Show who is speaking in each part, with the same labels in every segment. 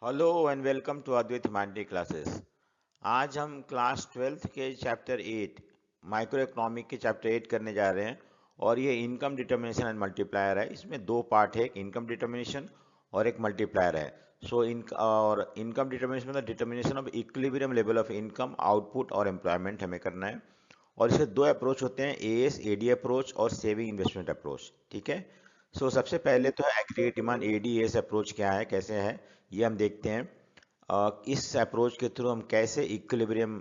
Speaker 1: Hello and welcome to Advait humanity classes. आज हम class 12th के चैप्टर 8 माइक्रो इकोनॉमिक के चैप्टर 8 करने जा रहे हैं। और ये इनकम डिटर्मिनेशन एंड मल्टीप्लायर है। इसमें दो पार्ट है, एक इनकम डिटर्मिनेशन और एक मल्टीप्लायर है। सो इनकम डिटर्मिनेशन मतलब determination of equilibrium level of income, output और एम्प्लॉयमेंट हमें करना है। और इसके दो अप्रोच होते हैं, एएस एडी अप्रोच और सेविंग इन्वेस्टमेंट अप्रोच। ठीक है। सबसे पहले तो एग्रीगेट डिमांड एडीएस अप्रोच क्या है, कैसे है, ये हम देखते हैं। इस अप्रोच के थ्रू हम कैसे इक्विलिब्रियम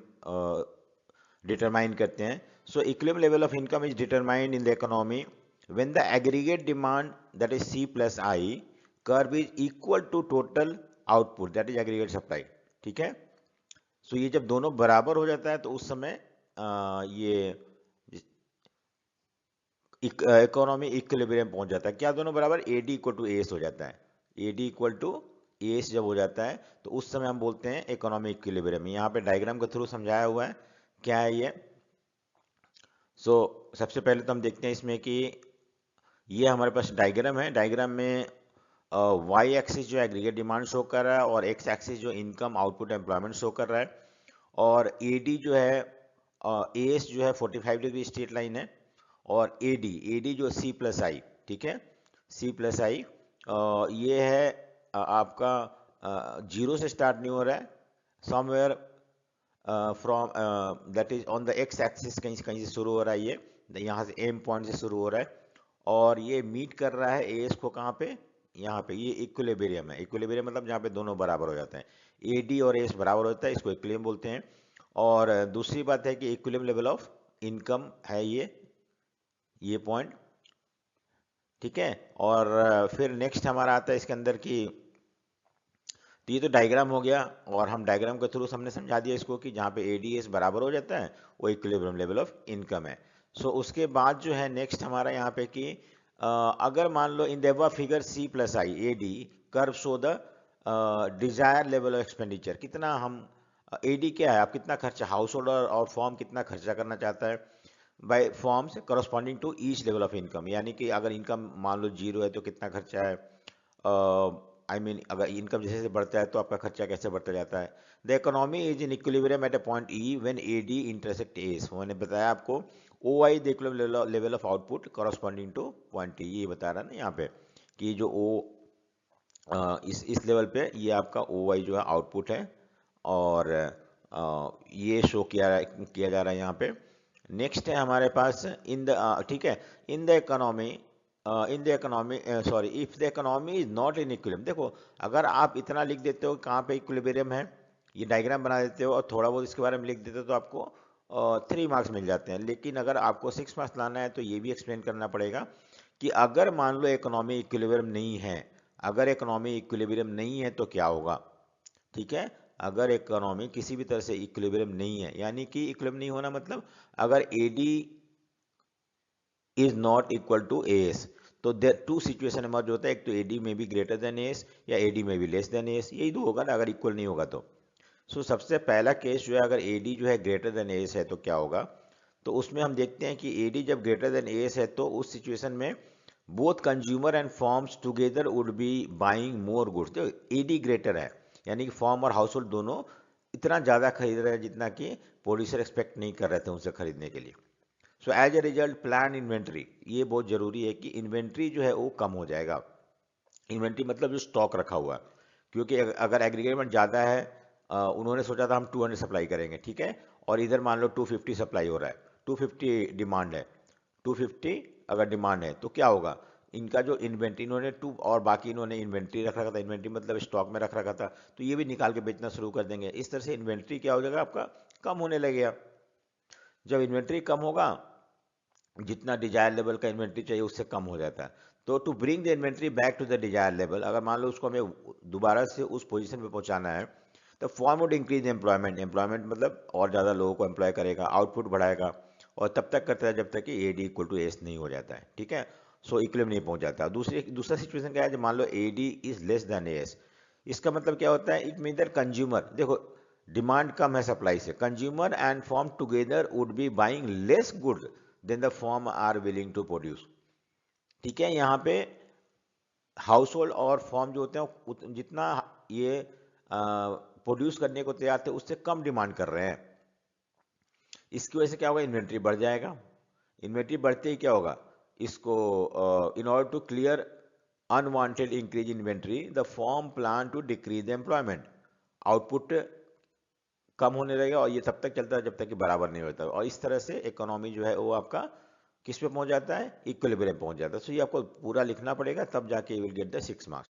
Speaker 1: डिटरमाइन करते हैं। Equilibrium level of income is determined in the economy when the aggregate demand that is C plus I curve is equal to total output that is aggregate supply. ठीक है। ये जब दोनों बराबर हो जाता है तो उस समय ये इकोनॉमी इक्विलिब्रियम पहुंच जाता है। क्या दोनों बराबर, एडी इक्वल टू एस हो जाता है। एडी इक्वल टू एस जब हो जाता है तो उस समय हम बोलते हैं इकोनॉमी इक्विलिब्रियम। यहाँ पे डायग्राम के थ्रू समझाया हुआ है क्या है ये। सबसे पहले तो हम देखते हैं इसमें कि ये हमारे पास डायग्राम है। डायग्राम में वाई एक्सिस जो एग्रीगेट डिमांड शो कर रहा है और एक्स एक्सिस जो इनकम आउटपुट एम्प्लॉयमेंट शो कर रहा है। और एडी जो है, एस जो है 45 डिग्री स्ट्रेट लाइन है। और एडी एडी जो सी प्लस आई, ठीक है, सी प्लस आई ये है आपका जीरो से स्टार्ट नहीं हो रहा है, somewhere from that is on the x axis, कहीं कहीं से शुरू हो रहा है ये, यहाँ से एम पॉइंट से शुरू हो रहा है। और ये मीट कर रहा है एस को कहाँ पे, यहाँ पे। ये इक्विलिब्रियम है। इक्विलिब्रियम मतलब जहाँ पे दोनों बराबर हो जाते हैं, एडी और एस बराबर होता है, इसको इक्विलिब्रियम बोलते हैं। और दूसरी बात है कि इक्विलिब्रियम लेवल ऑफ इनकम है ये पॉइंट। ठीक है। और फिर नेक्स्ट हमारा आता है इसके अंदर की, तो ये तो डायग्राम हो गया। और हम डायग्राम के थ्रू हमने समझा दिया इसको कि जहाँ पे एडीएस बराबर हो जाता है वो इक्विलिब्रियम लेवल ऑफ इनकम है। उसके बाद जो है नेक्स्ट हमारा यहाँ पे कि अगर मान लो इन देवा figure C plus I AD curve show the desire level of expenditure, कितना हम एडी क्या है, आप कितना खर्चा, हाउस होल्डर और फॉर्म कितना खर्चा करना चाहता है by firms corresponding to each level of income. यानी कि अगर इनकम मान लो जीरो है तो कितना खर्चा है, अगर इनकम जैसे जैसे बढ़ता है तो आपका खर्चा कैसे बढ़ता जाता है। The economy is in equilibrium at a point E when A D intersect S. मैंने बताया आपको O I the equilibrium level of output corresponding to point E, ये बता रहा है ना यहाँ पे कि जो ओ इस लेवल पे ये आपका ओ आई जो है आउटपुट है। और ये शो किया जा रहा है यहाँ पे। नेक्स्ट है हमारे पास इन द, ठीक है, इन the economy, in the economy sorry if the economy is not in equilibrium. देखो, अगर आप इतना लिख देते हो कहाँ पे इक्विलिब्रियम है, ये डायग्राम बना देते हो और थोड़ा बहुत इसके बारे में लिख देते हो तो आपको 3 मार्क्स मिल जाते हैं। लेकिन अगर आपको 6 मार्क्स लाना है तो ये भी एक्सप्लेन करना पड़ेगा कि अगर मान लो इकोनॉमी इक्विलिब्रियम नहीं है, अगर इकोनॉमी इक्विलिब्रियम नहीं है तो क्या होगा। ठीक है। अगर इकोनॉमी किसी भी तरह से इक्विलिब्रियम नहीं है, यानी कि इक्विलिब्रियम नहीं होना मतलब अगर AD is not equal to S, तो देयर टू सिचुएशन एमर्ज होता है, एक तो एडी में भी ग्रेटर देन एस या एडी में भी लेस देन एस, यही दो होगा ना अगर इक्वल नहीं होगा तो। सबसे पहला केस जो है, अगर एडी जो है ग्रेटर देन एस है तो क्या होगा। तो उसमें हम देखते हैं कि एडी जब ग्रेटर देन एस है तो उस सिचुएशन में both consumer and forms together would be buying more goods. तो एडी ग्रेटर है यानी कि फॉर्म और हाउस होल्ड दोनों इतना ज़्यादा खरीद रहे हैं जितना कि प्रोड्यूसर एक्सपेक्ट नहीं कर रहे थे उनसे खरीदने के लिए। As a result plan inventory, ये बहुत जरूरी है कि इन्वेंट्री जो है वो कम हो जाएगा। इन्वेंट्री मतलब जो स्टॉक रखा हुआ है, क्योंकि अगर एग्रीगेट ज़्यादा है, उन्होंने सोचा था हम 200 सप्लाई करेंगे, ठीक है, और इधर मान लो 250 सप्लाई हो रहा है, 250 डिमांड है, 250 अगर डिमांड है तो क्या होगा, इनका जो इन्वेंट्री इन्होंने टू और बाकी इन्होंने इन्वेंट्री रख रखा था, इन्वेंट्री मतलब स्टॉक में रख रखा था, तो ये भी निकाल के बेचना शुरू कर देंगे। इस तरह से इन्वेंट्री क्या हो जाएगा, आपका कम होने लगेगा। जब इन्वेंट्री कम होगा, जितना डिजायर लेवल का इन्वेंट्री चाहिए उससे कम हो जाता है। तो to bring the inventory back to the desire level, अगर मान लो उसको हमें दोबारा से उस पोजीशन पे पहुंचाना है, तो form would increase employment, employment मतलब और ज़्यादा लोगों को एम्प्लॉय करेगा, आउटपुट बढ़ाएगा, और तब तक करता है जब तक कि A D equal to S नहीं हो जाता है। ठीक है। इक्विलिब्रियम नहीं पहुंच जाता। दूसरा सिचुएशन क्या है, जब मान लो A D is less than S, इसका मतलब क्या होता है, इट मीन दैट कंज्यूमर, देखो डिमांड कम है सप्लाई से, consumer and firm together would be buying less good than the firm are willing to produce. ठीक है। यहाँ पे हाउस होल्ड और फॉर्म जो होते हैं जितना ये प्रोड्यूस करने को तैयार थे उससे कम डिमांड कर रहे हैं। इसकी वजह से क्या होगा, इन्वेंट्री बढ़ जाएगा। इन्वेंट्री बढ़ते ही क्या होगा, इसको in order to clear unwanted increase inventory the firm plan to decrease the employment. Output कम होने लगेगा और ये तब तक चलता है जब तक कि बराबर नहीं होता, और इस तरह से इकोनॉमी जो है वो आपका किस पे पहुंच जाता है, इक्विलिब्रियम पहुंच जाता है। सो ये आपको पूरा लिखना पड़ेगा, तब जाके you will get the 6 marks.